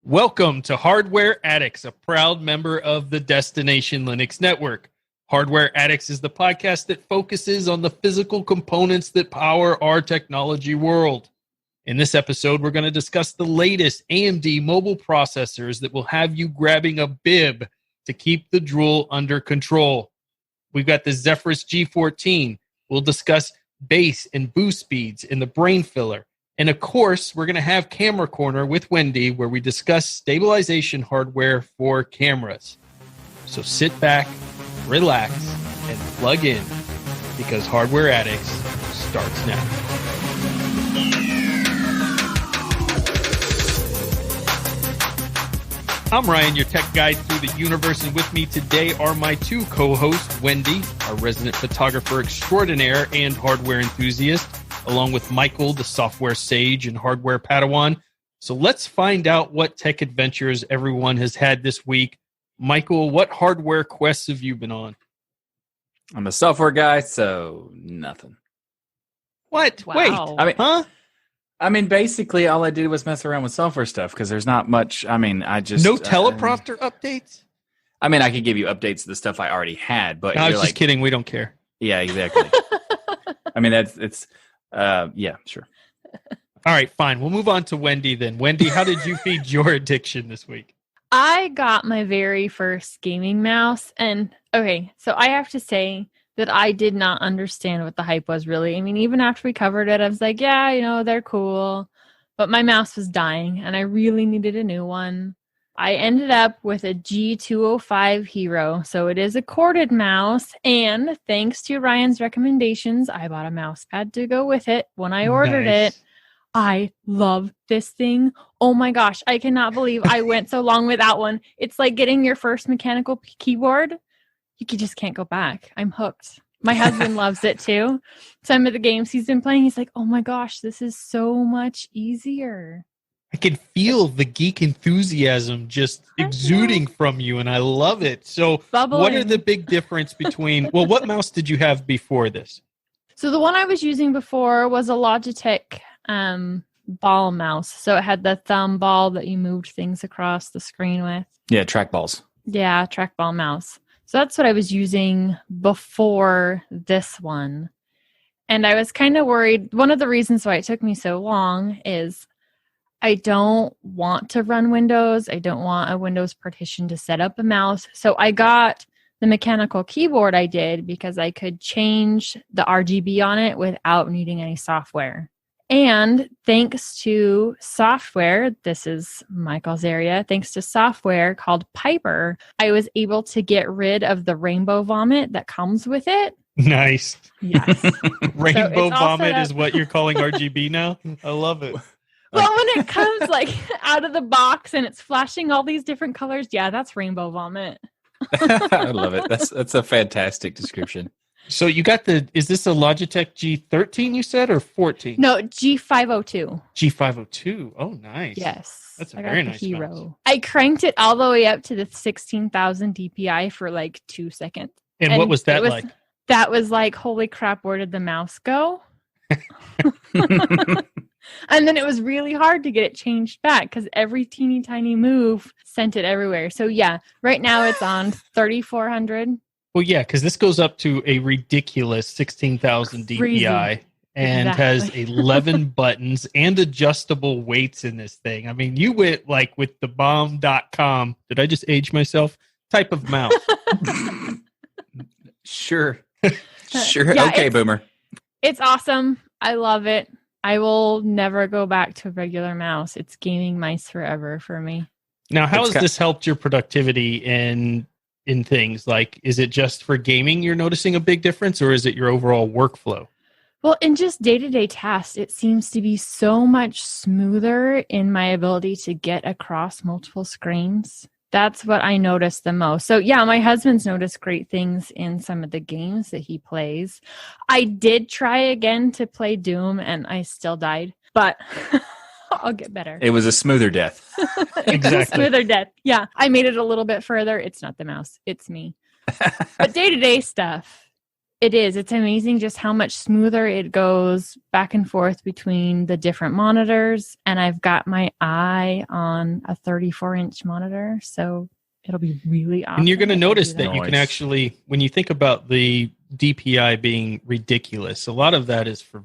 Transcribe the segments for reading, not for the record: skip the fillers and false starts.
Welcome to Hardware Addicts, a proud member of the Destination Linux Network. Hardware Addicts is the podcast that focuses on the physical components that power our technology world. In this episode, we're going to discuss the latest AMD mobile processors that will have you grabbing a bib to keep the drool under control. We've got the Zephyrus G14. We'll discuss bass and boost speeds in the brain filler. And of course, we're going to have Camera Corner with Wendy, where we discuss stabilization hardware for cameras. So sit back, relax, and plug in, because Hardware Addicts starts now. I'm Ryan, your tech guide through the universe, and with me today are my two co-hosts, Wendy, our resident photographer extraordinaire and hardware enthusiast, along with Michael, the software sage and hardware Padawan. So let's find out what tech adventures everyone has had this week. Michael, what hardware quests have you been on? I'm a software guy, so nothing. What? Wow. Wait, I mean, basically, all I did was mess around with software stuff because there's not much. I mean, I just no teleprompter updates? I mean, I could give you updates of the stuff I already had, but I was you're just kidding. We don't care. Yeah, exactly. I mean, yeah, sure. All right, fine. We'll move on to Wendy then. Wendy, how did you feed your addiction this week? I got my very first gaming mouse. And okay, so I have to say that I did not understand what the hype was really. I mean, even after we covered it, I was like, yeah, they're cool. But my mouse was dying and I really needed a new one. I ended up with a G205 Hero. So it is a corded mouse. And thanks to Ryan's recommendations, I bought a mouse pad to go with it when I ordered it. I love this thing. Oh my gosh, I cannot believe I went so long without one. It's like getting your first mechanical keyboard. You just can't go back. I'm hooked. My husband loves it too. Some of the games he's been playing, he's like, oh my gosh, this is so much easier. I can feel the geek enthusiasm just exuding from you, and I love it. So What are the big difference between, well, what mouse did you have before this? So the one I was using before was a Logitech ball mouse. So it had the thumb ball that you moved things across the screen with. Yeah, trackballs. Yeah, trackball mouse. So that's what I was using before this one. And I was kind of worried. One of the reasons why it took me so long is I don't want to run Windows. I don't want a Windows partition to set up a mouse. So I got the mechanical keyboard I did because I could change the RGB on it without needing any software. And thanks to software, this is Michael's area, thanks to software called Piper, I was able to get rid of the rainbow vomit that comes with it. Nice. Yes. Rainbow vomit is what you're calling RGB now? I love it. Well, when it comes like out of the box and it's flashing all these different colors, yeah, that's rainbow vomit. I love it. That's a fantastic description. So you got is this a Logitech G13 you said, or 14? No, G502. G502. Oh, nice. Yes. That's a very nice Hero. mouse. I cranked it all the way up to the 16,000 DPI for like 2 seconds. And what was that like? That was like, holy crap, where did the mouse go? And then it was really hard to get it changed back because every teeny tiny move sent it everywhere. So yeah, right now it's on 3,400. Well, yeah, because this goes up to a ridiculous 16,000 DPI and has 11 buttons and adjustable weights in this thing. I mean, you went like with the bomb.com, did I just age myself? Type of mouse. Sure. Sure. Yeah, okay, boomer. It's awesome. I love it. I will never go back to a regular mouse. It's gaming mice forever for me. Now, how has this helped your productivity in things? Like, is it just for gaming you're noticing a big difference, or is it your overall workflow? Well, in just day-to-day tasks, it seems to be so much smoother in my ability to get across multiple screens. That's what I noticed the most. So yeah, my husband's noticed great things in some of the games that he plays. I did try again to play Doom and I still died, but I'll get better. It was a smoother death. Exactly. Smoother death. Yeah, I made it a little bit further. It's not the mouse. It's me. But day-to-day stuff, It is. It's amazing just how much smoother it goes back and forth between the different monitors. And I've got my eye on a 34-inch monitor, so it'll be really awesome. And you're going to notice that Nice. you can actually, when you think about the DPI being ridiculous, a lot of that is for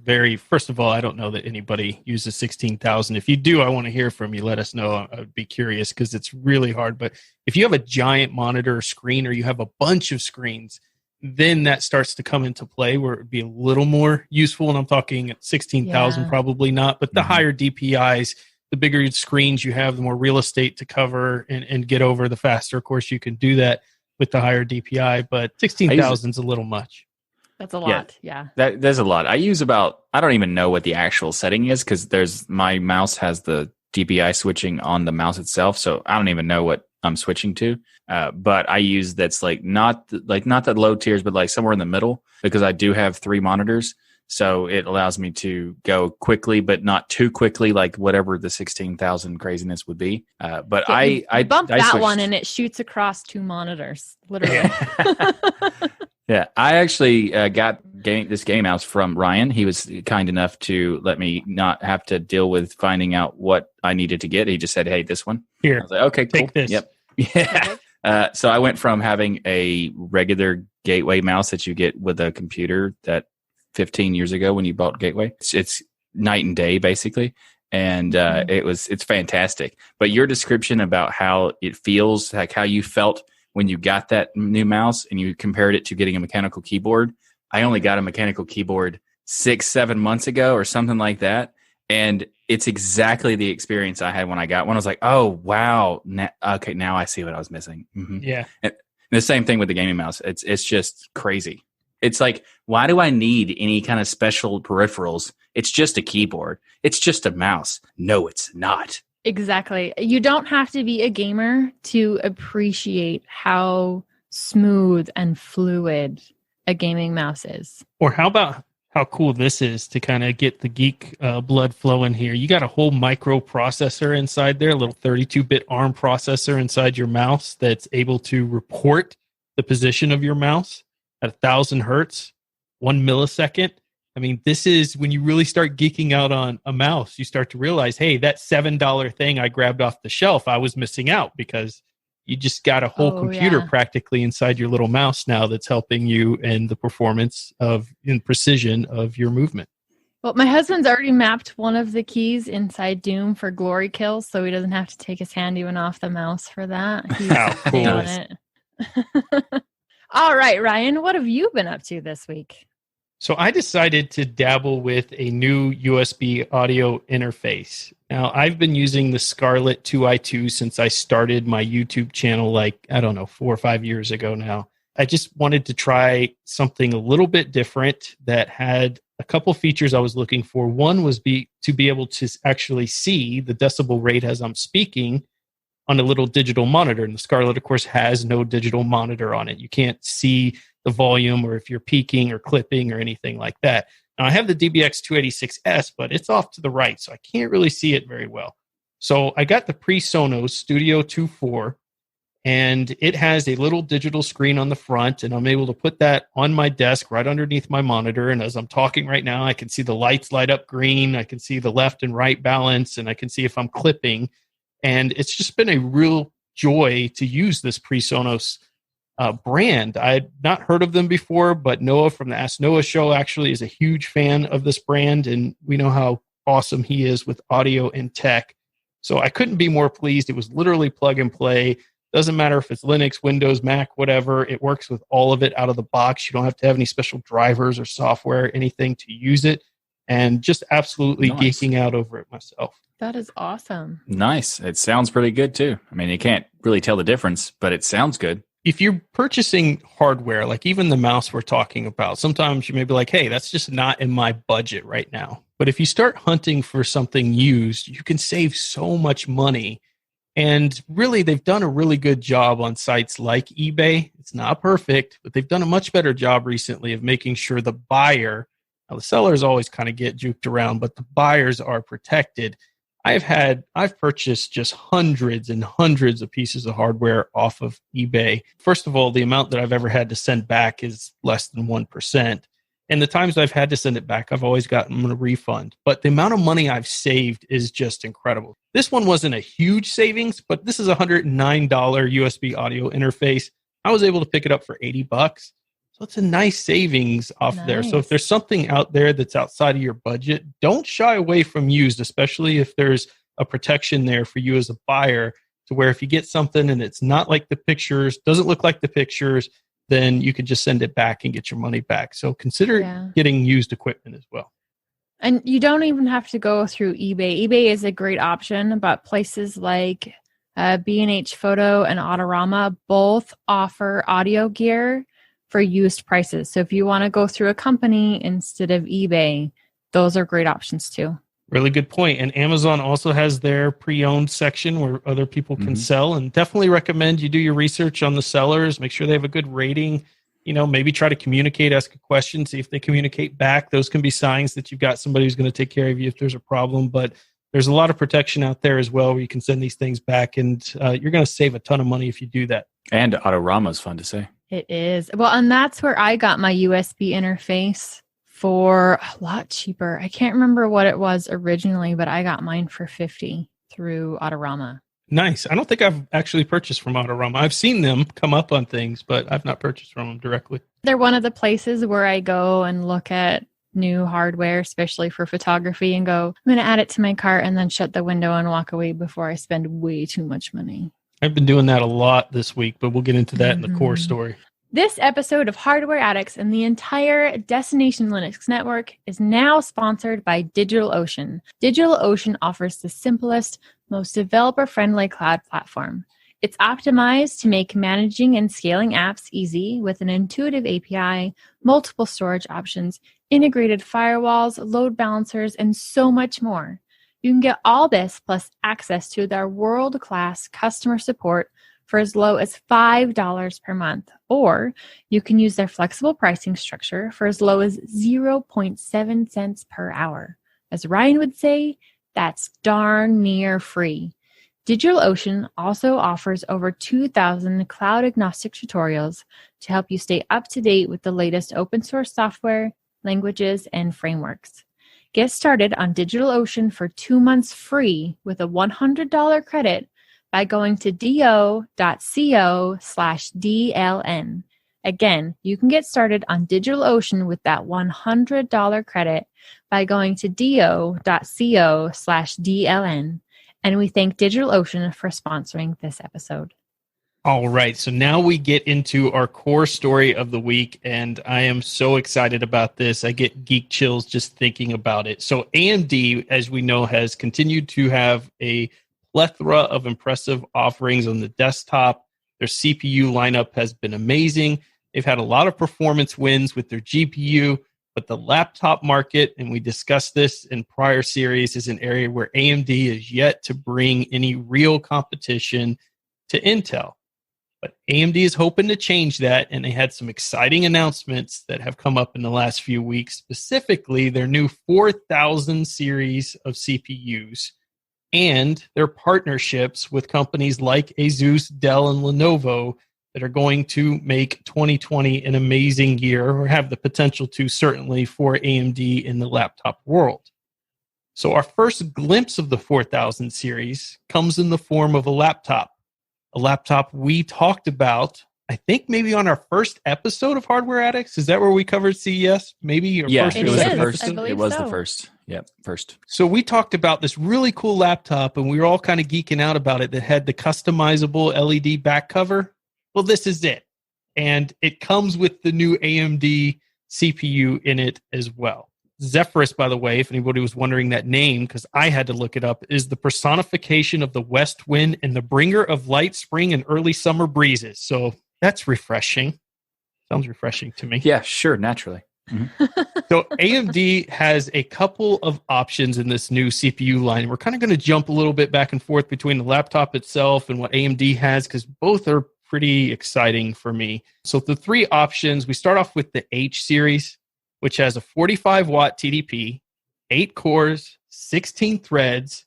first of all, I don't know that anybody uses 16,000. If you do, I want to hear from you. Let us know. I would be curious because it's really hard. But if you have a giant monitor or screen, or you have a bunch of screens, then that starts to come into play where it would be a little more useful. And I'm talking 16,000, probably not, but the higher DPIs, the bigger screens you have, the more real estate to cover and get over, the faster, of course, you can do that with the higher DPI. But 16,000 is a little much. That's a lot. Yeah. There's a lot. I use I don't even know what the actual setting is because my mouse has the DPI switching on the mouse itself. So I don't even know what I'm switching to. But I use that's not the low tiers, but like somewhere in the middle, because I do have 3 monitors. So it allows me to go quickly, but not too quickly, like whatever the 16,000 craziness would be. But I bump I that switched. one and it shoots across 2 monitors, literally. Yeah, I actually got this game mouse from Ryan. He was kind enough to let me not have to deal with finding out what I needed to get. He just said, "Hey, this one." Here, I was like, "Okay, cool." take this. Yep. Yeah. So I went from having a regular Gateway mouse that you get with a computer that 15 years ago when you bought Gateway. It's night and day basically, and it's fantastic. But your description about how it feels, like how you felt when you got that new mouse and you compared it to getting a mechanical keyboard. I only got a mechanical keyboard 6-7 months ago or something like that. And it's exactly the experience I had when I got one. I was like, oh, wow. Okay, now I see what I was missing. Mm-hmm. Yeah. And the same thing with the gaming mouse. It's just crazy. It's like, why do I need any kind of special peripherals? It's just a keyboard. It's just a mouse. No, it's not. Exactly. You don't have to be a gamer to appreciate how smooth and fluid a gaming mouse is. Or how about how cool this is to kind of get the geek blood flowing here? You got a whole microprocessor inside there, a little 32-bit ARM processor inside your mouse that's able to report the position of your mouse at 1,000 hertz, 1 millisecond. I mean, this is when you really start geeking out on a mouse, you start to realize, hey, that $7 thing I grabbed off the shelf, I was missing out because you just got a whole computer practically inside your little mouse now that's helping you in the performance in precision of your movement. Well, my husband's already mapped one of the keys inside Doom for glory kills, so he doesn't have to take his hand even off the mouse for that. He's cool. on it. All right, Ryan, what have you been up to this week? So I decided to dabble with a new USB audio interface. Now, I've been using the Scarlett 2i2 since I started my YouTube channel 4 or 5 years ago now. I just wanted to try something a little bit different that had a couple features I was looking for. One was to be able to actually see the decibel rate as I'm speaking on a little digital monitor. And the Scarlett, of course, has no digital monitor on it. You can't see the volume or if you're peaking or clipping or anything like that. Now, I have the DBX286S, but it's off to the right, so I can't really see it very well. So I got the PreSonus Studio 2.4, and it has a little digital screen on the front, and I'm able to put that on my desk right underneath my monitor. And as I'm talking right now, I can see the lights light up green. I can see the left and right balance, and I can see if I'm clipping. And it's just been a real joy to use this PreSonus brand. I had not heard of them before, but Noah from the Ask Noah show actually is a huge fan of this brand, and we know how awesome he is with audio and tech. So I couldn't be more pleased. It was literally plug and play. Doesn't matter if it's Linux, Windows, Mac, whatever. It works with all of it out of the box. You don't have to have any special drivers or software, anything to use it. And just absolutely geeking out over it myself. That is awesome. Nice. It sounds pretty good too. I mean, you can't really tell the difference, but it sounds good. If you're purchasing hardware, like even the mouse we're talking about, sometimes you may be like, hey, that's just not in my budget right now. But if you start hunting for something used, you can save so much money. And really, they've done a really good job on sites like eBay. It's not perfect, but they've done a much better job recently of making sure the buyer, now the sellers always kind of get juked around, but the buyers are protected. I've purchased just hundreds and hundreds of pieces of hardware off of eBay. First of all, the amount that I've ever had to send back is less than 1%. And the times I've had to send it back, I've always gotten a refund. But the amount of money I've saved is just incredible. This one wasn't a huge savings, but this is a $109 USB audio interface. I was able to pick it up for $80. So it's a nice savings off there. So if there's something out there that's outside of your budget, don't shy away from used, especially if there's a protection there for you as a buyer, to where if you get something and it's not like the pictures, doesn't look like the pictures, then you could just send it back and get your money back. So consider getting used equipment as well. And you don't even have to go through eBay. eBay is a great option, but places like B&H Photo and Autorama both offer audio gear for used prices. So if you want to go through a company instead of eBay, those are great options too. Really good point. And Amazon also has their pre-owned section where other people can sell, and definitely recommend you do your research on the sellers, make sure they have a good rating, maybe try to communicate, ask a question, see if they communicate back. Those can be signs that you've got somebody who's going to take care of you if there's a problem. But there's a lot of protection out there as well where you can send these things back, and you're going to save a ton of money if you do that. And Autorama is fun to say. It is. Well, and that's where I got my USB interface for a lot cheaper. I can't remember what it was originally, but I got mine for $50 through Autorama. Nice. I don't think I've actually purchased from Autorama. I've seen them come up on things, but I've not purchased from them directly. They're one of the places where I go and look at new hardware, especially for photography, and go, I'm going to add it to my cart and then shut the window and walk away before I spend way too much money. I've been doing that a lot this week, but we'll get into that in the core story. This episode of Hardware Addicts and the entire Destination Linux network is now sponsored by DigitalOcean. DigitalOcean offers the simplest, most developer-friendly cloud platform. It's optimized to make managing and scaling apps easy with an intuitive API, multiple storage options, integrated firewalls, load balancers, and so much more. You can get all this plus access to their world-class customer support for as low as $5 per month, or you can use their flexible pricing structure for as low as 0.7 cents per hour. As Ryan would say, that's darn near free. DigitalOcean also offers over 2,000 cloud-agnostic tutorials to help you stay up to date with the latest open source software, languages, and frameworks. Get started on DigitalOcean for 2 months free with a $100 credit by going to do.co/DLN. Again, you can get started on DigitalOcean with that $100 credit by going to do.co/DLN. And we thank DigitalOcean for sponsoring this episode. All right, so now we get into our core story of the week, and I am so excited about this. I get geek chills just thinking about it. So AMD, as we know, has continued to have a plethora of impressive offerings on the desktop. Their CPU lineup has been amazing. They've had a lot of performance wins with their GPU, but the laptop market, and we discussed this in prior series, is an area where AMD is yet to bring any real competition to Intel. But AMD is hoping to change that, and they had some exciting announcements that have come up in the last few weeks, specifically their new 4000 series of CPUs and their partnerships with companies like ASUS, Dell, and Lenovo that are going to make 2020 an amazing year, or have the potential to, certainly, for AMD in the laptop world. So our first glimpse of the 4000 series comes in the form of a laptop we talked about, I think maybe on our first episode of Hardware Addicts. Is that where we covered CES? Maybe your first it was is. the first. I believe It was so. the first. Yep, first. So we talked about this really cool laptop, and we were all kind of geeking out about it, that had the customizable LED back cover. Well, this is it. And it comes with the new AMD CPU in it as well. Zephyrus, by the way, if anybody was wondering that name, because I had to look it up, is the personification of the west wind and the bringer of light spring and early summer breezes. So that's refreshing. Sounds refreshing to me. Yeah, sure, naturally. Mm-hmm. So AMD has a couple of options in this new CPU line. We're kind of going to jump a little bit back and forth between the laptop itself and what AMD has, because both are pretty exciting for me. So the three options, we start off with the H series, which has a 45-watt TDP, 8 cores, 16 threads,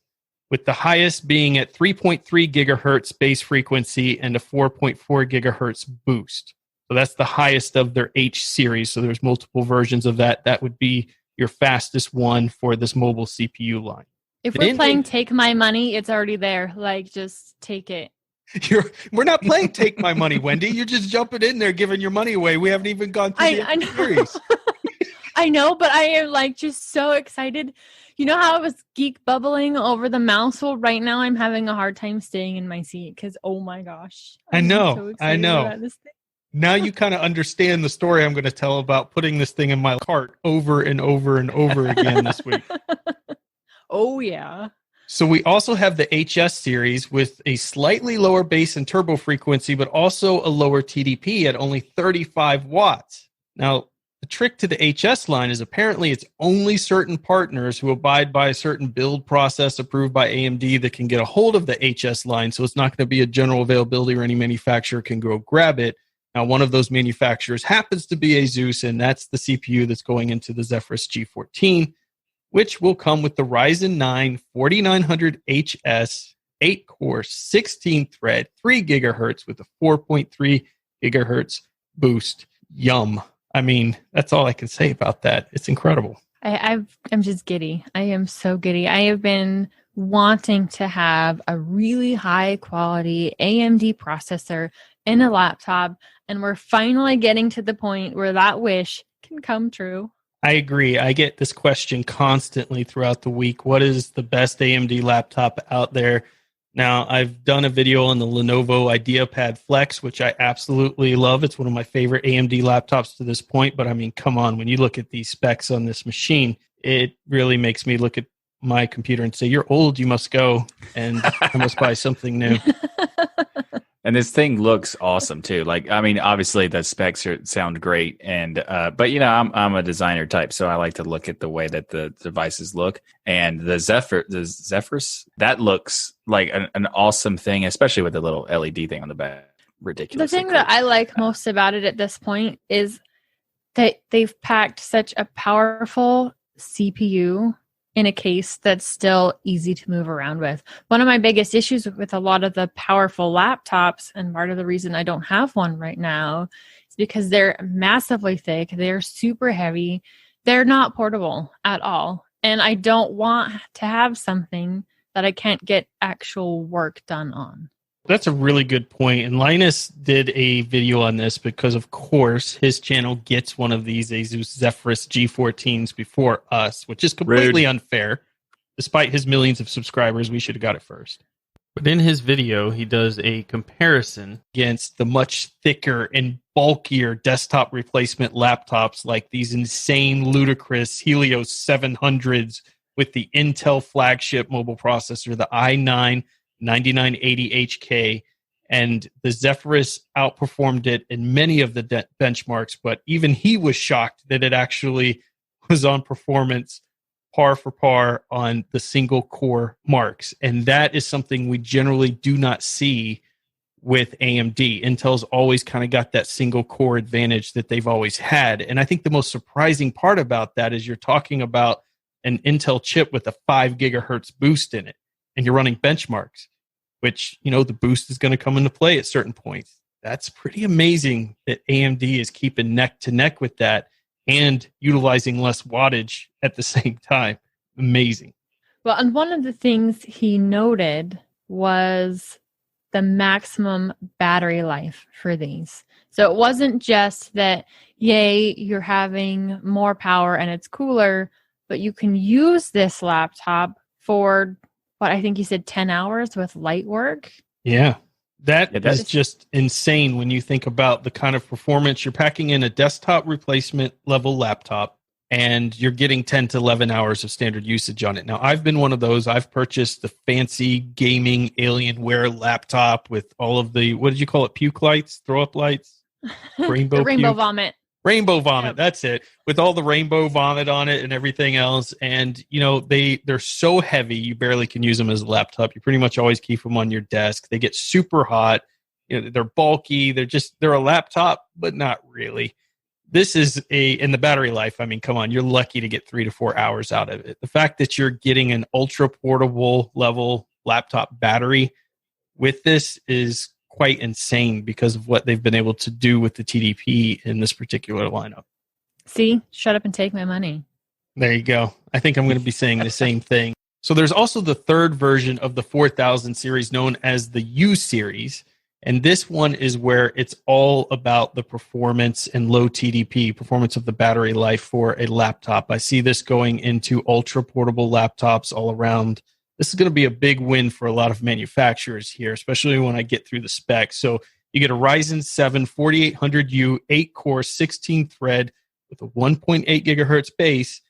with the highest being at 3.3 gigahertz base frequency and a 4.4 gigahertz boost. So that's the highest of their H series. So there's multiple versions of that. That would be your fastest one for this mobile CPU line. If we're playing Take My Money, it's already there. Like, just take it. We're not playing Take My Money, Wendy. You're just jumping in there, giving your money away. We haven't even gone through the series. I know, but I am like just so excited. You know how I was geek bubbling over the mouse? Well, right now I'm having a hard time staying in my seat because, oh my gosh. I know. About this thing. Now you kind of understand the story I'm going to tell about putting this thing in my cart over and over and over again this week. Oh, yeah. So we also have the HS series with a slightly lower base and turbo frequency, but also a lower TDP at only 35 watts. Now, the trick to the HS line is apparently it's only certain partners who abide by a certain build process approved by AMD that can get a hold of the HS line. So it's not going to be a general availability or any manufacturer can go grab it. Now, one of those manufacturers happens to be ASUS, and that's the CPU that's going into the Zephyrus G14, which will come with the Ryzen 9 4900HS, 8-core, 16-thread, 3 gigahertz with a 4.3 gigahertz boost. Yum. I mean, that's all I can say about that. It's incredible. I'm just giddy. I am so giddy. I have been wanting to have a really high quality AMD processor in a laptop, and we're finally getting to the point where that wish can come true. I agree. I get this question constantly throughout the week. What is the best AMD laptop out there? Now, I've done a video on the Lenovo IdeaPad Flex, which I absolutely love. It's one of my favorite AMD laptops to this point. But I mean, come on, when you look at these specs on this machine, it really makes me look at my computer and say, you're old, you must go, and I must buy something new. And this thing looks awesome too. Like, I mean, obviously the specs sound great, and but you know, I'm a designer type, so I like to look at the way that the devices look. And the Zephyrus, that looks like an awesome thing, especially with the little LED thing on the back. Ridiculous. The thing that I like most about it at this point is that they've packed such a powerful CPU in a case that's still easy to move around with. One of my biggest issues with a lot of the powerful laptops, and part of the reason I don't have one right now, is because they're massively thick, they're super heavy, they're not portable at all. And I don't want to have something that I can't get actual work done on. That's a really good point. And Linus did a video on this because, of course, his channel gets one of these ASUS Zephyrus G14s before us, which is completely unfair. Despite his millions of subscribers, we should have got it first. But in his video, he does a comparison against the much thicker and bulkier desktop replacement laptops like these insane, ludicrous Helios 700s with the Intel flagship mobile processor, the i9 9980HK, and the Zephyrus outperformed it in many of the benchmarks, but even he was shocked that it actually was on performance par for par on the single core marks. And that is something we generally do not see with AMD. Intel's always kind of got that single core advantage that they've always had. And I think the most surprising part about that is you're talking about an Intel chip with a 5 gigahertz boost in it, and you're running benchmarks, which, you know, the boost is going to come into play at certain points. That's pretty amazing that AMD is keeping neck to neck with that and utilizing less wattage at the same time. Amazing. Well, and one of the things he noted was the maximum battery life for these. So it wasn't just that, yay, you're having more power and it's cooler, but you can use this laptop for what I think you said 10 hours with light work. Yeah. That is just insane when you think about the kind of performance you're packing in a desktop replacement level laptop, and you're getting 10 to 11 hours of standard usage on it. Now, I've been one of those. I've purchased the fancy gaming Alienware laptop with all of the, what did you call it? Puke lights, throw up lights, rainbow vomit. Rainbow vomit, yep. That's it. With all the rainbow vomit on it and everything else. And, you know, they're so heavy, you barely can use them as a laptop. You pretty much always keep them on your desk. They get super hot. You know, they're bulky. They're a laptop, but not really. This is in the battery life, I mean, come on, you're lucky to get 3 to 4 hours out of it. The fact that you're getting an ultra portable level laptop battery with this is quite insane because of what they've been able to do with the TDP in this particular lineup. See, shut up and take my money. There you go. I think I'm going to be saying the same thing. So there's also the third version of the 4000 series known as the U series. And this one is where it's all about the performance and low TDP, performance of the battery life for a laptop. I see this going into ultra portable laptops all around. This is going to be a big win for a lot of manufacturers here, especially when I get through the specs. So you get a Ryzen 7 4800U 8-core 16-thread with a 1.8 gigahertz base,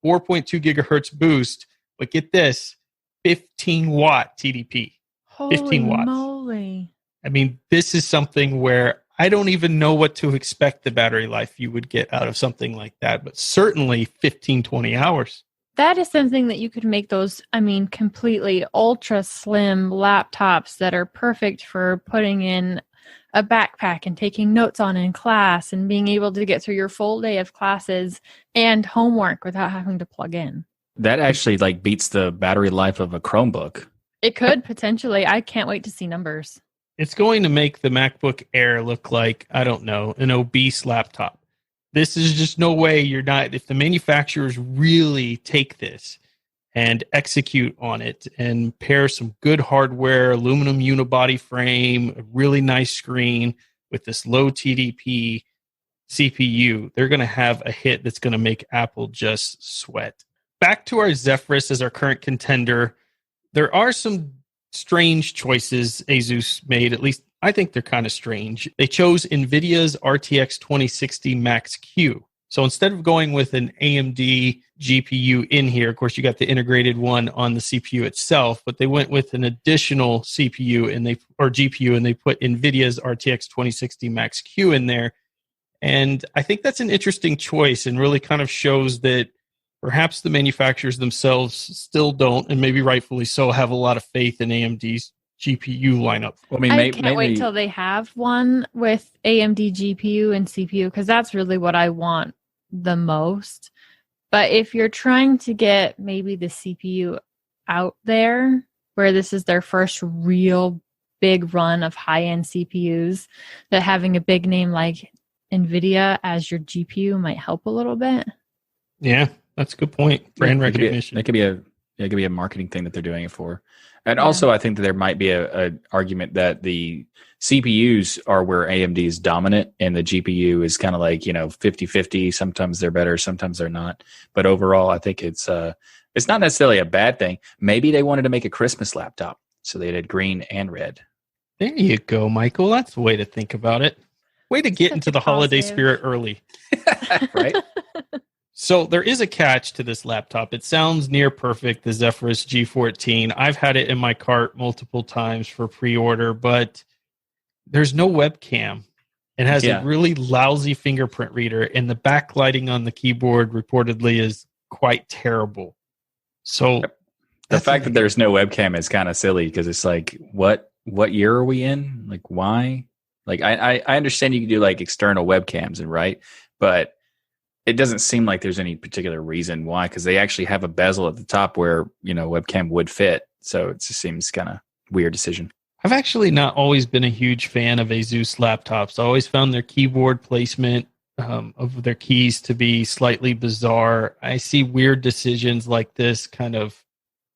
4.2 gigahertz boost, but get this, 15-watt TDP. Holy 15 watts. Moly. I mean, this is something where I don't even know what to expect the battery life you would get out of something like that, but certainly 15, 20 hours. That is something that you could make those, completely ultra slim laptops that are perfect for putting in a backpack and taking notes on in class and being able to get through your full day of classes and homework without having to plug in. That actually beats the battery life of a Chromebook. It could potentially. I can't wait to see numbers. It's going to make the MacBook Air look like, I don't know, an obese laptop. This is just no way you're not, if the manufacturers really take this and execute on it and pair some good hardware, aluminum unibody frame, a really nice screen with this low TDP CPU, they're going to have a hit that's going to make Apple just sweat. Back to our Zephyrus as our current contender. There are some strange choices ASUS made, at least I think they're kind of strange. They chose NVIDIA's RTX 2060 Max-Q. So instead of going with an AMD GPU in here, of course, you got the integrated one on the CPU itself, but they went with an additional CPU or GPU, and they put NVIDIA's RTX 2060 Max-Q in there. And I think that's an interesting choice and really kind of shows that perhaps the manufacturers themselves still don't, and maybe rightfully so, have a lot of faith in AMD's GPU lineup. Well, I can't wait till they have one with AMD GPU and CPU, because that's really what I want the most. But if you're trying to get maybe the CPU out there, where this is their first real big run of high-end CPUs, that having a big name like NVIDIA as your GPU might help a little bit. Yeah, that's a good point. Brand recognition. It could be a marketing thing that they're doing it for. And also, I think that there might be a argument that the CPUs are where AMD is dominant and the GPU is kind of 50-50. Sometimes they're better, sometimes they're not. But overall, I think it's not necessarily a bad thing. Maybe they wanted to make a Christmas laptop, so they did green and red. There you go, Michael. That's the way to think about it. Way to get into the holiday spirit early. Right? So there is a catch to this laptop. It sounds near perfect, the Zephyrus G14. I've had it in my cart multiple times for pre-order, but there's no webcam. It has a really lousy fingerprint reader, and the backlighting on the keyboard reportedly is quite terrible. So the fact that there's no webcam is kind of silly, because it's what year are we in? Why? I understand you can do external webcams, right? But it doesn't seem like there's any particular reason why, because they actually have a bezel at the top where, webcam would fit. So it just seems kind of weird decision. I've actually not always been a huge fan of ASUS laptops. I always found their keyboard placement of their keys to be slightly bizarre. I see weird decisions like this kind of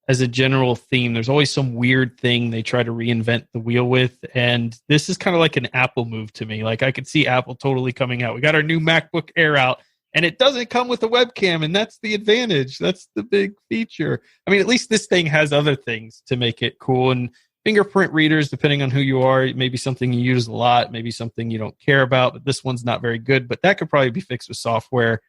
as a general theme. There's always some weird thing they try to reinvent the wheel with. And this is kind of like an Apple move to me. I could see Apple totally coming out. We got our new MacBook Air out, and it doesn't come with a webcam, and that's the advantage. That's the big feature. I mean, at least this thing has other things to make it cool. And fingerprint readers, depending on who you are, maybe something you use a lot, maybe something you don't care about, but this one's not very good. But that could probably be fixed with software.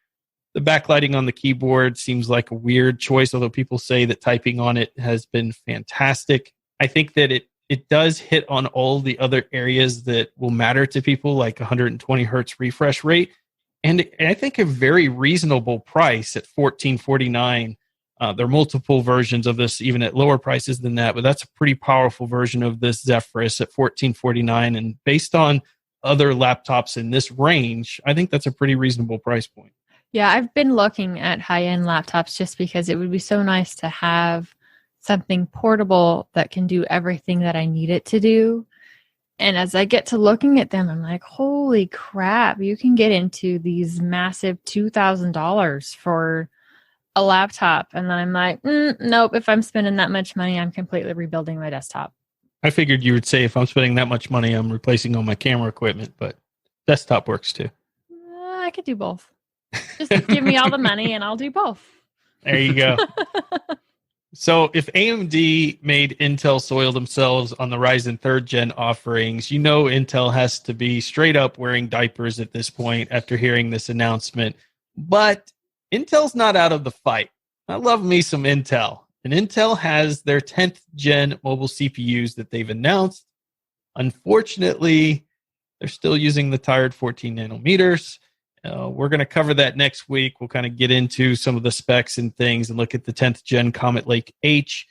The backlighting on the keyboard seems like a weird choice, although people say that typing on it has been fantastic. I think that it does hit on all the other areas that will matter to people, like 120 hertz refresh rate. And I think a very reasonable price at $1449. There are multiple versions of this, even at lower prices than that, but that's a pretty powerful version of this Zephyrus at $1449. And based on other laptops in this range, I think that's a pretty reasonable price point. Yeah, I've been looking at high-end laptops just because it would be so nice to have something portable that can do everything that I need it to do. And as I get to looking at them, I'm like, holy crap, you can get into these massive $2,000 for a laptop. And then I'm like, nope, if I'm spending that much money, I'm completely rebuilding my desktop. I figured you would say if I'm spending that much money, I'm replacing all my camera equipment, but desktop works too. I could do both. Just give me all the money and I'll do both. There you go. So if AMD made Intel soil themselves on the Ryzen 3rd gen offerings, you know Intel has to be straight up wearing diapers at this point after hearing this announcement. But Intel's not out of the fight. I love me some Intel. And Intel has their 10th gen mobile CPUs that they've announced. Unfortunately, they're still using the tired 14 nanometers. We're going to cover that next week. We'll kind of get into some of the specs and things and look at the 10th gen Comet Lake H.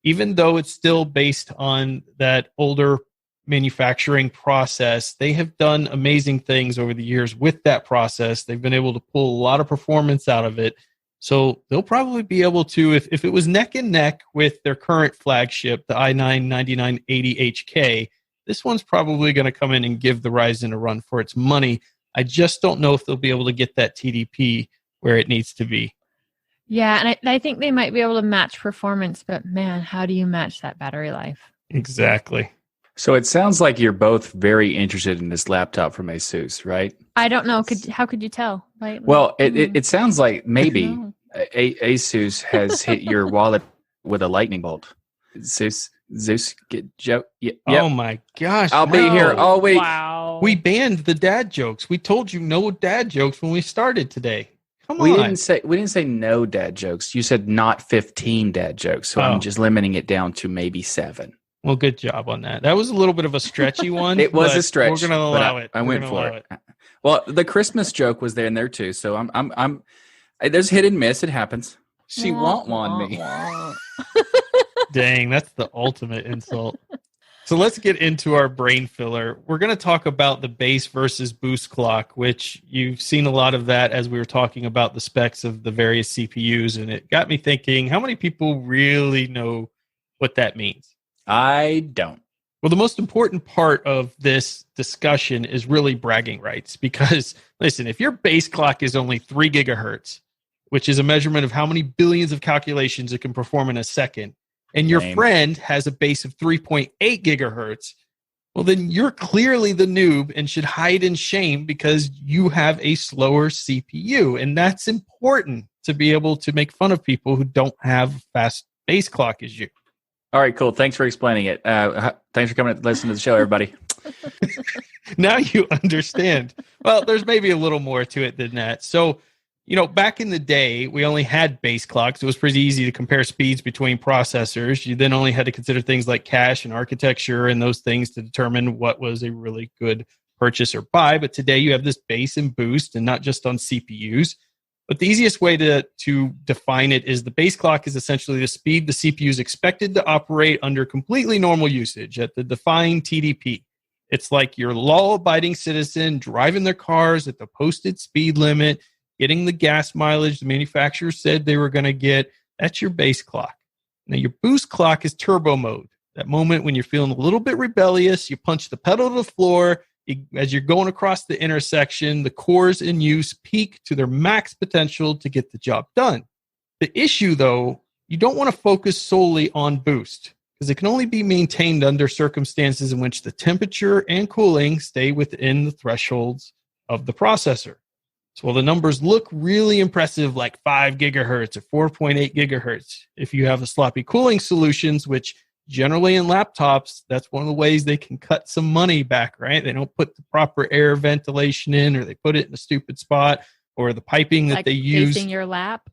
Even though it's still based on that older manufacturing process, they have done amazing things over the years with that process. They've been able to pull a lot of performance out of it. So they'll probably be able to, if it was neck and neck with their current flagship, the i9-9980HK, this one's probably going to come in and give the Ryzen a run for its money. I just don't know if they'll be able to get that TDP where it needs to be. Yeah, and I think they might be able to match performance, but man, how do you match that battery life? Exactly. So it sounds like you're both very interested in this laptop from ASUS, right? I don't know. How could you tell? Well, it sounds like maybe ASUS has hit your wallet with a lightning bolt. Zeus, get Joe. Yep. Oh my gosh! I'll be here all week. Wow. We banned the dad jokes. We told you no dad jokes when we started today. Come on. We didn't say no dad jokes. You said not 15 dad jokes. So I'm just limiting it down to maybe 7. Well, good job on that. That was a little bit of a stretchy one. It was a stretch. We're going to allow it. I went for it. Well, the Christmas joke was there in there too. So I'm there's hit and miss. It happens. She won't want me. Dang, that's the ultimate insult. So let's get into our brain filler. We're going to talk about the base versus boost clock, which you've seen a lot of that as we were talking about the specs of the various CPUs. And it got me thinking, how many people really know what that means? I don't. Well, the most important part of this discussion is really bragging rights. Because, listen, if your base clock is only 3 gigahertz, which is a measurement of how many billions of calculations it can perform in a second, and your friend has a base of 3.8 gigahertz, well, then you're clearly the noob and should hide in shame because you have a slower CPU. And that's important to be able to make fun of people who don't have a fast base clock as you. All right, cool. Thanks for explaining it. Thanks for coming to listen to the show, everybody. Now you understand. Well, there's maybe a little more to it than that. So, back in the day, we only had base clocks. It was pretty easy to compare speeds between processors. You then only had to consider things like cache and architecture and those things to determine what was a really good purchase or buy. But today you have this base and boost, and not just on CPUs. But the easiest way to define it is the base clock is essentially the speed the CPU is expected to operate under completely normal usage at the defined TDP. It's like your law-abiding citizen driving their cars at the posted speed limit, getting the gas mileage the manufacturer said they were going to get. That's your base clock. Now, your boost clock is turbo mode. That moment when you're feeling a little bit rebellious, you punch the pedal to the floor. As you're going across the intersection, the cores in use peak to their max potential to get the job done. The issue, though, you don't want to focus solely on boost because it can only be maintained under circumstances in which the temperature and cooling stay within the thresholds of the processor. So while the numbers look really impressive, like 5 gigahertz or 4.8 gigahertz, if you have a sloppy cooling solutions, which generally in laptops, that's one of the ways they can cut some money back, right? They don't put the proper air ventilation in, or they put it in a stupid spot, or the piping that they use. Facing your lap?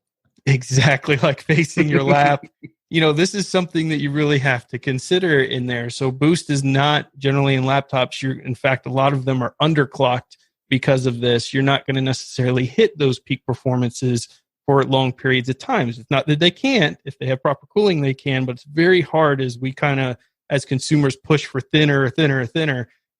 Exactly, like facing your lap. This is something that you really have to consider in there. So boost is not generally in laptops. In fact, a lot of them are underclocked because of this. You're not going to necessarily hit those peak performances for long periods of time. It's not that they can't. If they have proper cooling, they can, but it's very hard as we as consumers push for thinner,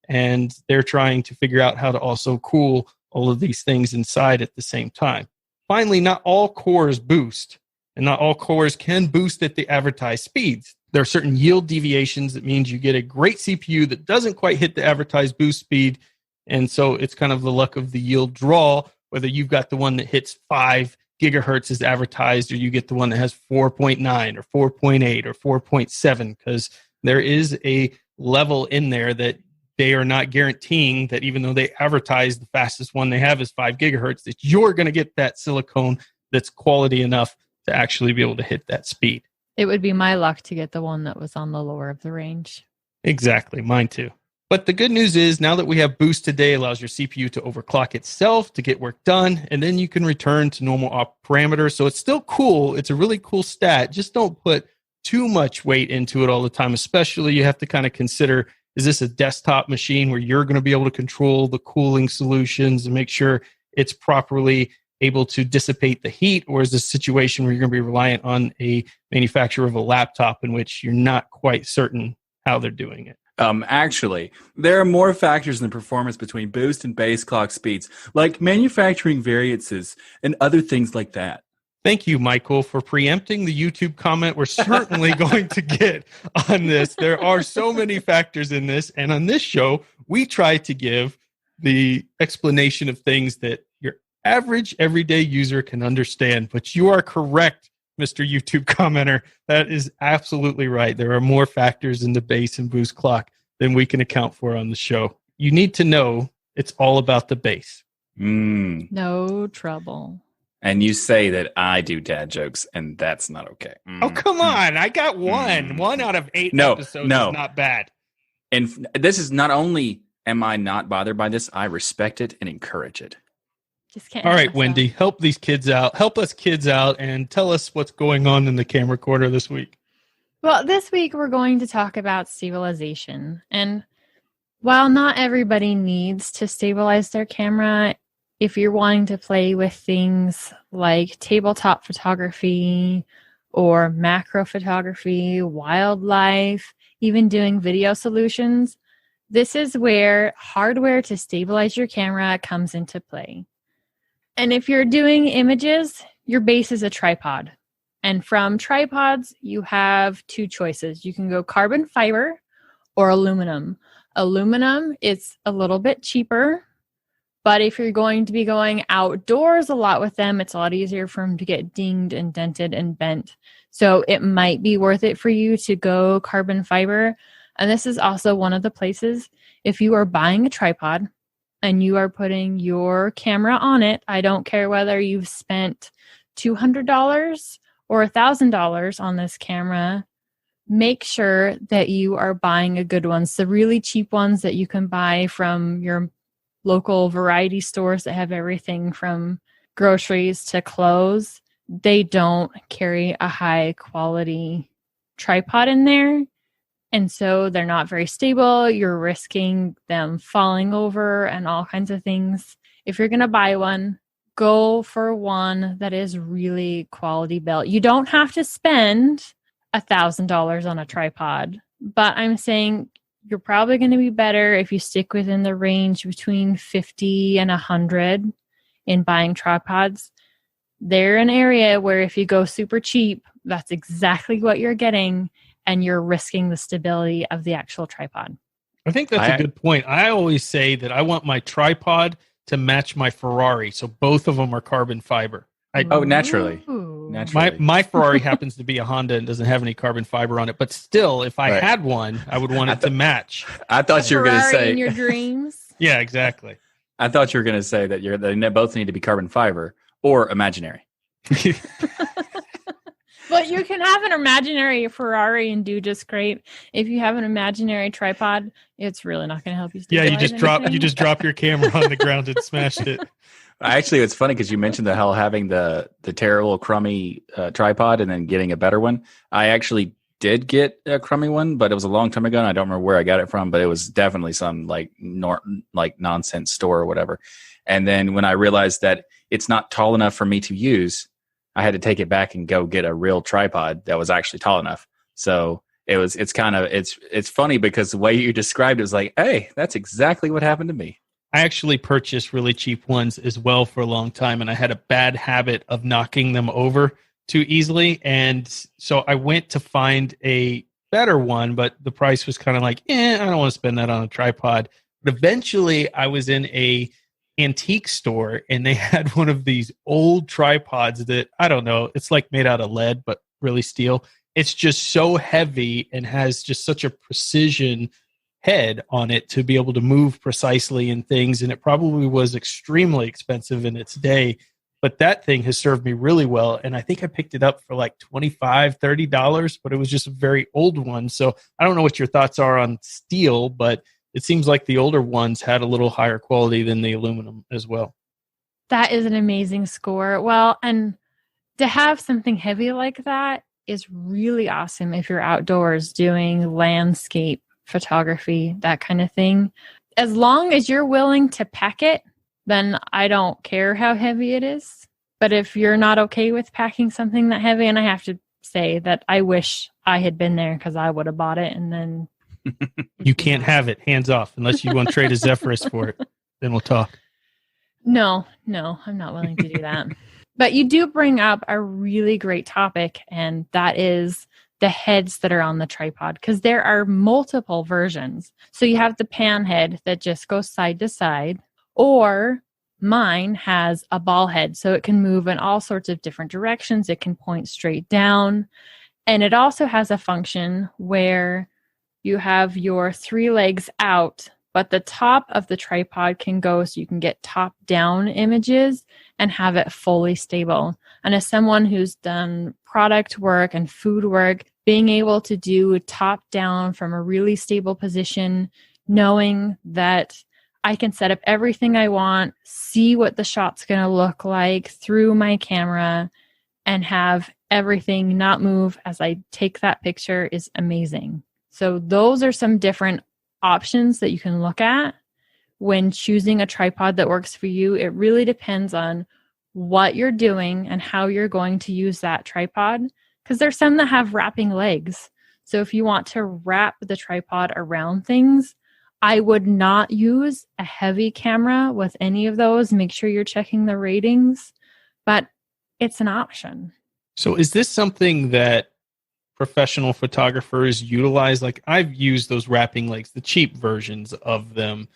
and they're trying to figure out how to also cool all of these things inside at the same time. Finally, not all cores boost. and not all cores can boost at the advertised speeds. There are certain yield deviations that means you get a great CPU that doesn't quite hit the advertised boost speed. And so it's kind of the luck of the yield draw, whether you've got the one that hits 5 gigahertz as advertised, or you get the one that has 4.9 or 4.8 or 4.7, because there is a level in there that they are not guaranteeing that even though they advertise the fastest one they have is 5 gigahertz, that you're going to get that silicone that's quality enough to actually be able to hit that speed. It would be my luck to get the one that was on the lower of the range. Exactly. Mine too. But the good news is now that we have Boost today, it allows your CPU to overclock itself to get work done, and then you can return to normal op parameters. So it's still cool. It's a really cool stat. Just don't put too much weight into it all the time. Especially you have to kind of consider, is this a desktop machine where you're going to be able to control the cooling solutions and make sure it's properly able to dissipate the heat? Or is this a situation where you're going to be reliant on a manufacturer of a laptop in which you're not quite certain how they're doing it? Actually, there are more factors in the performance between boost and base clock speeds, like manufacturing variances and other things like that. Thank you, Michael, for preempting the YouTube comment we're certainly going to get on this. There are so many factors in this, and on this show, we try to give the explanation of things that your average everyday user can understand. But you are correct, Mr. YouTube commenter. That is absolutely right. There are more factors in the base and boost clock than we can account for on the show. You need to know it's all about the base. No trouble. And you say that I do dad jokes, and that's not okay. Oh, come on. I got one. 1 out of 8 episodes is not bad. And this is not only am I not bothered by this, I respect it and encourage it. Just can't. All right, Wendy, help these kids out. Help us kids out and tell us what's going on in the camera corner this week. Well, this week we're going to talk about stabilization. And while not everybody needs to stabilize their camera, if you're wanting to play with things like tabletop photography or macro photography, wildlife, even doing video solutions, this is where hardware to stabilize your camera comes into play. And if you're doing images, your base is a tripod. And from tripods, you have 2 choices. You can go carbon fiber or aluminum. Aluminum is a little bit cheaper, but if you're going to be going outdoors a lot with them, it's a lot easier for them to get dinged and dented and bent. So it might be worth it for you to go carbon fiber. And this is also one of the places, if you are buying a tripod and you are putting your camera on it, I don't care whether you've spent $200 or $1,000 on this camera, make sure that you are buying a good one. So really cheap ones that you can buy from your local variety stores that have everything from groceries to clothes, they don't carry a high quality tripod in there. And so they're not very stable. You're risking them falling over and all kinds of things. If you're going to buy one, go for one that is really quality built. You don't have to spend $1,000 on a tripod, but I'm saying you're probably going to be better if you stick within the range between 50 and 100 in buying tripods. They're an area where if you go super cheap, that's exactly what you're getting, and you're risking the stability of the actual tripod. I think that's a good point. I always say that I want my tripod to match my Ferrari, so both of them are carbon fiber. Naturally. My Ferrari happens to be a Honda and doesn't have any carbon fiber on it, but still, if I had one, I would want it to match. I thought you were going to say in your dreams. Yeah, exactly. I thought you were going to say that they both need to be carbon fiber or imaginary. But you can have an imaginary Ferrari and do just great. If you have an imaginary tripod, it's really not going to help you. Yeah, you just drop your camera on the ground and smashed it. Actually, it's funny because you mentioned the hell having the terrible crummy tripod and then getting a better one. I actually did get a crummy one, but it was a long time ago, and I don't remember where I got it from. But it was definitely some like nonsense store or whatever. And then when I realized that it's not tall enough for me to use, I had to take it back and go get a real tripod that was actually tall enough. So it's funny because the way you described it was like, hey, that's exactly what happened to me. I actually purchased really cheap ones as well for a long time, and I had a bad habit of knocking them over. too easily. And so I went to find a better one, but the price was kind of like, I don't want to spend that on a tripod. But eventually I was in a antique store and they had one of these old tripods that, I don't know, it's like made out of lead, but really steel. It's just so heavy and has just such a precision head on it to be able to move precisely in things. And it probably was extremely expensive in its day, but that thing has served me really well. And I think I picked it up for like $25, $30, but it was just a very old one. So I don't know what your thoughts are on steel, but it seems like the older ones had a little higher quality than the aluminum as well. That is an amazing score. Well, and to have something heavy like that is really awesome if you're outdoors doing landscape photography, that kind of thing. As long as you're willing to pack it, then I don't care how heavy it is. But if you're not okay with packing something that heavy, and I have to say that I wish I had been there because I would have bought it and then... You can't have it, hands off, unless you want to trade a Zephyrus for it. Then we'll talk. No, I'm not willing to do that. But you do bring up a really great topic, and that is the heads that are on the tripod, because there are multiple versions. So you have the pan head that just goes side to side, or mine has a ball head, so it can move in all sorts of different directions. It can point straight down, and it also has a function where you have your 3 legs out, but the top of the tripod can go so you can get top-down images and have it fully stable. And as someone who's done product work and food work, being able to do top-down from a really stable position, knowing that I can set up everything I want, see what the shot's going to look like through my camera, and have everything not move as I take that picture is amazing. So those are some different options that you can look at when choosing a tripod that works for you. It really depends on what you're doing and how you're going to use that tripod, because there's some that have wrapping legs. So if you want to wrap the tripod around things, I would not use a heavy camera with any of those. Make sure you're checking the ratings, but it's an option. So is this something that professional photographers utilize? Like, I've used those wrapping legs, the cheap versions of them,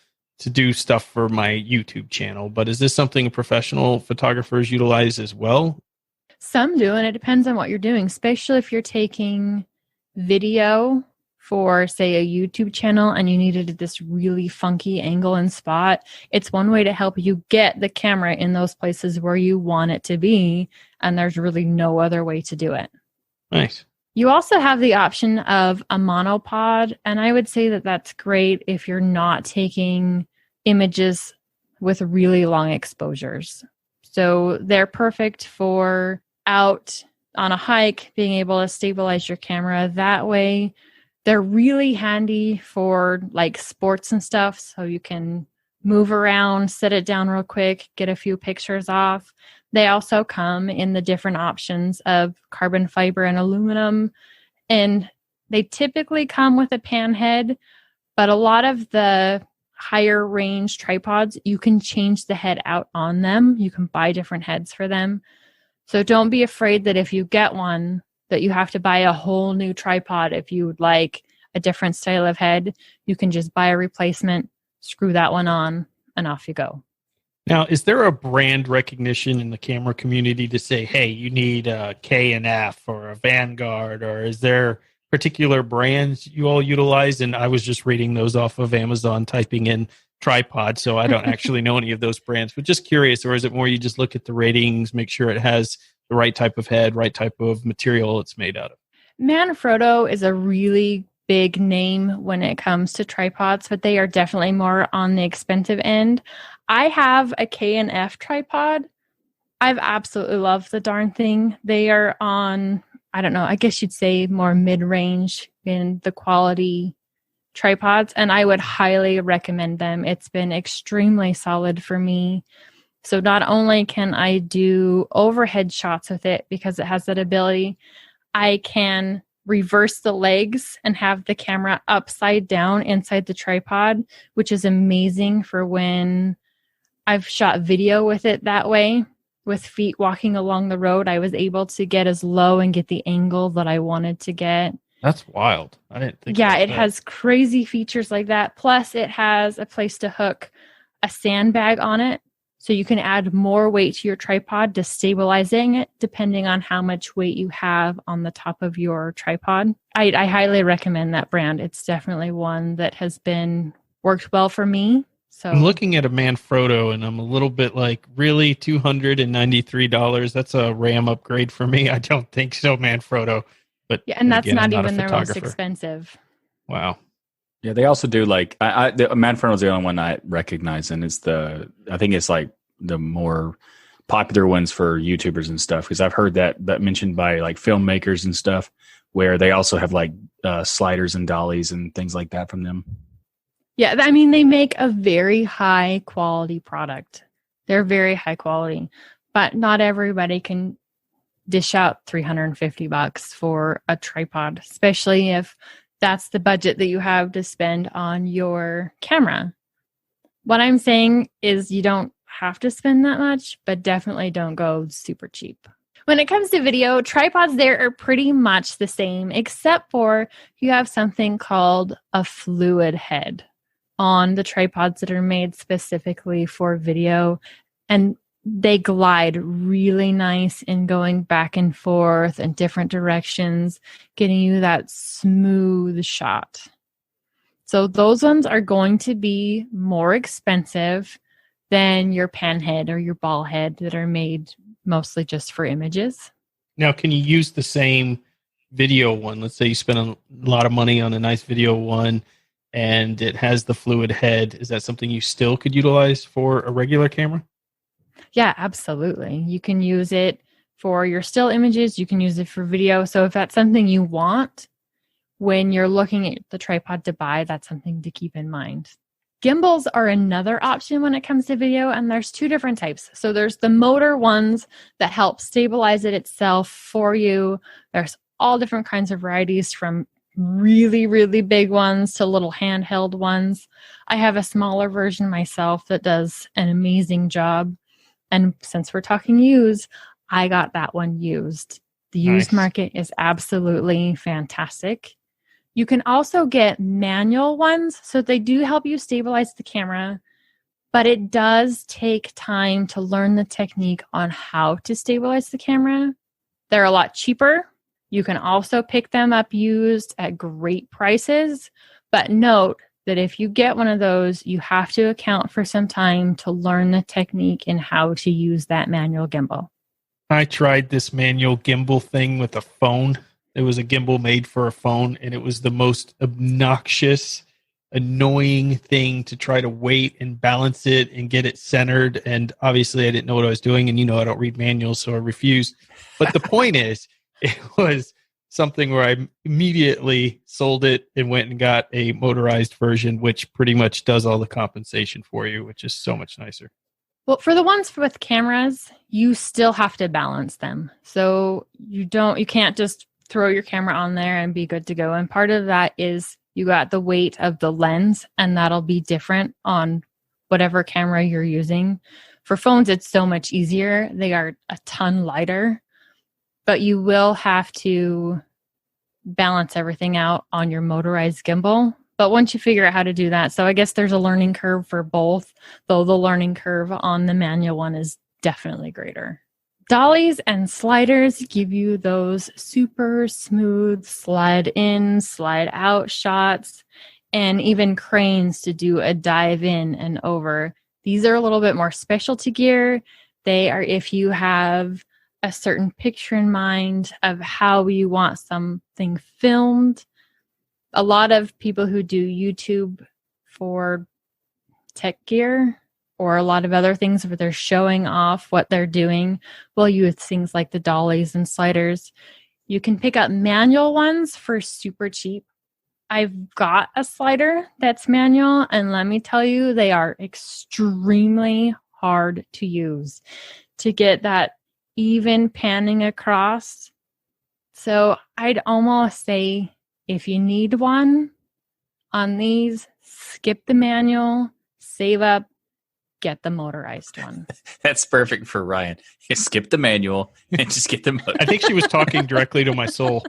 to do stuff for my YouTube channel, but is this something professional photographers utilize as well? Some do, and it depends on what you're doing, especially if you're taking video for, say, a YouTube channel and you needed this really funky angle and spot. It's one way to help you get the camera in those places where you want it to be, and there's really no other way to do it. Nice. You also have the option of a monopod, and I would say that that's great if you're not taking images with really long exposures. So they're perfect for out on a hike, being able to stabilize your camera that way. They're really handy for like sports and stuff, so you can move around, set it down real quick, get a few pictures off. They also come in the different options of carbon fiber and aluminum, and they typically come with a pan head, but a lot of the higher range tripods, you can change the head out on them. You can buy different heads for them. So don't be afraid that if you get one, that you have to buy a whole new tripod. If you would like a different style of head, you can just buy a replacement, screw that one on, and off you go. Now, is there a brand recognition in the camera community to say, hey, you need a K&F or a Vanguard, or is there particular brands you all utilize? And I was just reading those off of Amazon, typing in tripod, so I don't actually know any of those brands, but just curious. Or is it more you just look at the ratings, make sure it has the right type of head, right type of material it's made out of? Manfrotto is a really big name when it comes to tripods, but they are definitely more on the expensive end. I have a K&F tripod. I've absolutely loved the darn thing. They are on, I don't know, I guess you'd say more mid-range in the quality tripods, and I would highly recommend them. It's been extremely solid for me. So not only can I do overhead shots with it because it has that ability, I can reverse the legs and have the camera upside down inside the tripod, which is amazing for when I've shot video with it that way. with feet walking along the road, I was able to get as low and get the angle that I wanted to get. That's wild. I didn't think. Yeah, about it that. has crazy features like that. Plus, it has a place to hook a sandbag on it. So you can add more weight to your tripod to stabilizing it, depending on how much weight you have on the top of your tripod. I highly recommend that brand. It's definitely one that has been worked well for me. So I'm looking at a Manfrotto, and I'm a little bit like, really, $293? That's a RAM upgrade for me. I don't think so, Manfrotto. But yeah, and that's again, I'm not a even their most photographer. expensive. Wow. Yeah, they also do like the Manfrotto is the only one I recognize, and it's I think it's like the more popular ones for YouTubers and stuff, because I've heard that mentioned by like filmmakers and stuff, where they also have like sliders and dollies and things like that from them. Yeah, I mean, they make a very high quality product. They're very high quality, but not everybody can dish out $350 for a tripod, especially if that's the budget that you have to spend on your camera. What I'm saying is you don't have to spend that much, but definitely don't go super cheap. When it comes to video, tripods there are pretty much the same, except for you have something called a fluid head on the tripods that are made specifically for video. And they glide really nice in going back and forth in different directions, getting you that smooth shot. So those ones are going to be more expensive than your pan head or your ball head that are made mostly just for images. Now, can you use the same video one? Let's say you spend a lot of money on a nice video one and it has the fluid head. Is that something you still could utilize for a regular camera? Yeah, absolutely. You can use it for your still images. You can use it for video. So if that's something you want, when you're looking at the tripod to buy, that's something to keep in mind. Gimbals are another option when it comes to video, and there's two different types. So there's the motor ones that help stabilize it itself for you. There's all different kinds of varieties, from really, really big ones to little handheld ones. I have a smaller version myself that does an amazing job. And since we're talking used, I got that one used. The used market is absolutely fantastic. You can also get manual ones, so they do help you stabilize the camera, but it does take time to learn the technique on how to stabilize the camera. They're a lot cheaper. You can also pick them up used at great prices, but note that if you get one of those, you have to account for some time to learn the technique and how to use that manual gimbal. I tried this manual gimbal thing with a phone. It was a gimbal made for a phone, and it was the most obnoxious, annoying thing to try to weight and balance it and get it centered. And obviously I didn't know what I was doing, and I don't read manuals, so I refused. But the point is, it was something where I immediately sold it and went and got a motorized version, which pretty much does all the compensation for you, which is so much nicer. Well, for the ones with cameras, you still have to balance them. So you can't just throw your camera on there and be good to go. And part of that is you got the weight of the lens, and that'll be different on whatever camera you're using. For phones, it's so much easier. They are a ton lighter, but you will have to balance everything out on your motorized gimbal. But once you figure out how to do that, so I guess there's a learning curve for both, though the learning curve on the manual one is definitely greater. Dollies and sliders give you those super smooth slide in, slide out shots, and even cranes to do a dive in and over. These are a little bit more specialty gear. They are if you have a certain picture in mind of how you want something filmed. A lot of people who do YouTube for tech gear or a lot of other things where they're showing off what they're doing will use things like the dollies and sliders. You can pick up manual ones for super cheap. I've got a slider that's manual, and let me tell you, they are extremely hard to use to get that even panning across. So I'd almost say if you need one on these, skip the manual, save up, get the motorized one. That's perfect for Ryan. You skip the manual and just get the motor. I think she was talking directly to my soul.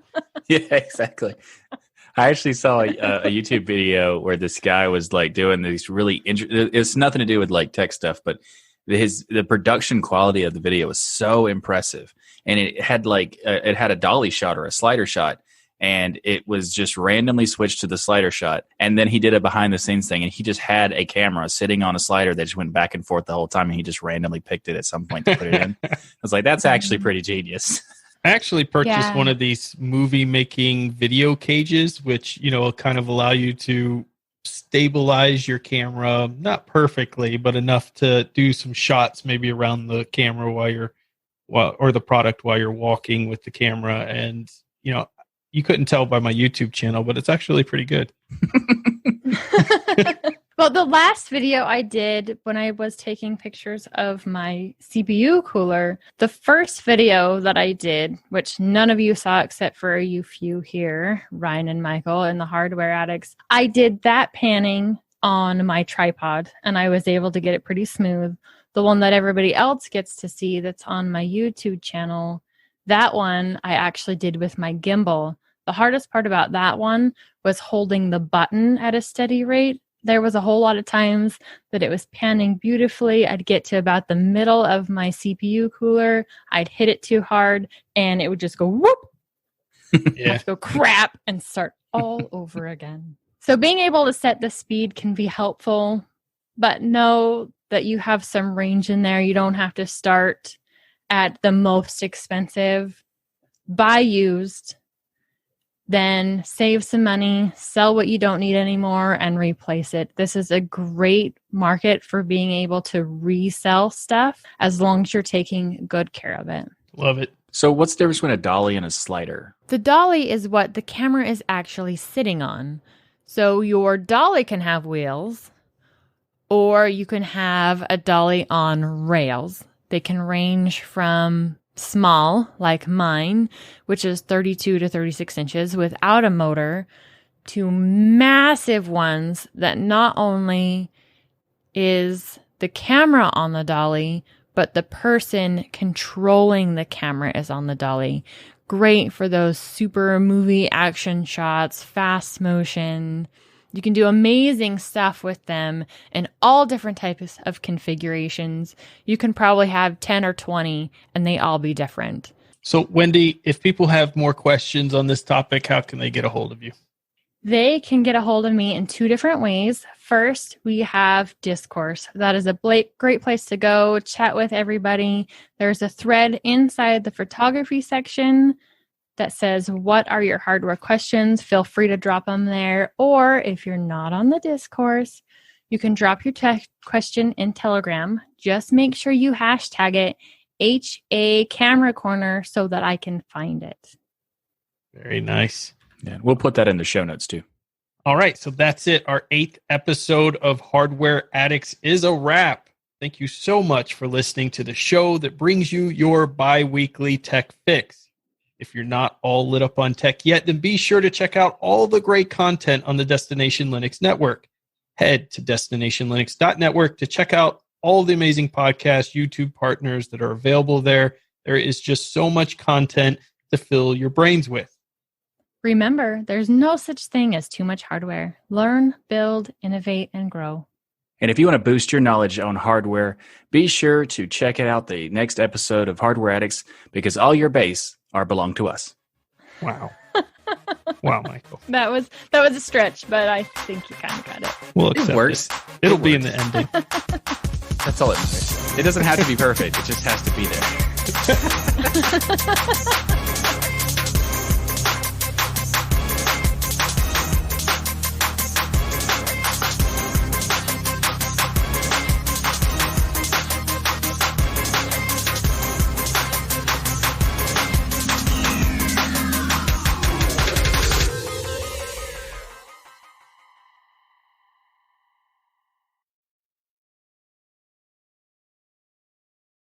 Yeah, exactly. I actually saw a YouTube video where this guy was like doing these really it's nothing to do with like tech stuff, but the production quality of the video was so impressive, and it had a dolly shot or a slider shot, and it was just randomly switched to the slider shot, and then he did a behind the scenes thing, and he just had a camera sitting on a slider that just went back and forth the whole time, and he just randomly picked it at some point to put it in. I was like, that's actually pretty genius. I actually purchased one of these movie making video cages, which, kind of allow you to stabilize your camera, not perfectly, but enough to do some shots maybe around the camera or the product while you're walking with the camera. And, you couldn't tell by my YouTube channel, but it's actually pretty good. Well, the last video I did when I was taking pictures of my CPU cooler, the first video that I did, which none of you saw except for you few here, Ryan and Michael and the Hardware Addicts, I did that panning on my tripod, and I was able to get it pretty smooth. The one that everybody else gets to see that's on my YouTube channel, that one I actually did with my gimbal. The hardest part about that one was holding the button at a steady rate. There was a whole lot of times that it was panning beautifully. I'd get to about the middle of my CPU cooler. I'd hit it too hard, and it would just go whoop. Yeah. Have to go crap and start all over again. So being able to set the speed can be helpful, but know that you have some range in there. You don't have to start at the most expensive. Buy used. Then save some money, sell what you don't need anymore, and replace it. This is a great market for being able to resell stuff as long as you're taking good care of it. Love it. So what's the difference between a dolly and a slider? The dolly is what the camera is actually sitting on. So your dolly can have wheels, or you can have a dolly on rails. They can range from small, like mine, which is 32 to 36 inches without a motor, to massive ones that not only is the camera on the dolly, but the person controlling the camera is on the dolly. Great for those super movie action shots, fast motion. You can do amazing stuff with them in all different types of configurations. You can probably have 10 or 20 and they all be different. So, Wendy, if people have more questions on this topic, how can they get a hold of you? They can get a hold of me in two different ways. First, we have Discourse. That is a great place to go chat with everybody. There's a thread inside the photography section that says, what are your hardware questions? Feel free to drop them there. Or if you're not on the Discourse, you can drop your question in Telegram. Just make sure you hashtag it HA Camera Corner so that I can find it. Very nice. Yeah, we'll put that in the show notes too. All right, so that's it. Our 8th episode of Hardware Addicts is a wrap. Thank you so much for listening to the show that brings you your bi-weekly tech fix. If you're not all lit up on tech yet, then be sure to check out all the great content on the Destination Linux Network. Head to destinationlinux.network to check out all the amazing podcasts, YouTube partners that are available there. There is just so much content to fill your brains with. Remember, there's no such thing as too much hardware. Learn, build, innovate, and grow. And if you want to boost your knowledge on hardware, be sure to check out the next episode of Hardware Addicts, because all your base belong to us. Wow. Wow, Michael. That was a stretch, but I think you kind of got it. We'll accept It works. It'll be in the ending. That's all it matters. It doesn't have to be perfect. It just has to be there.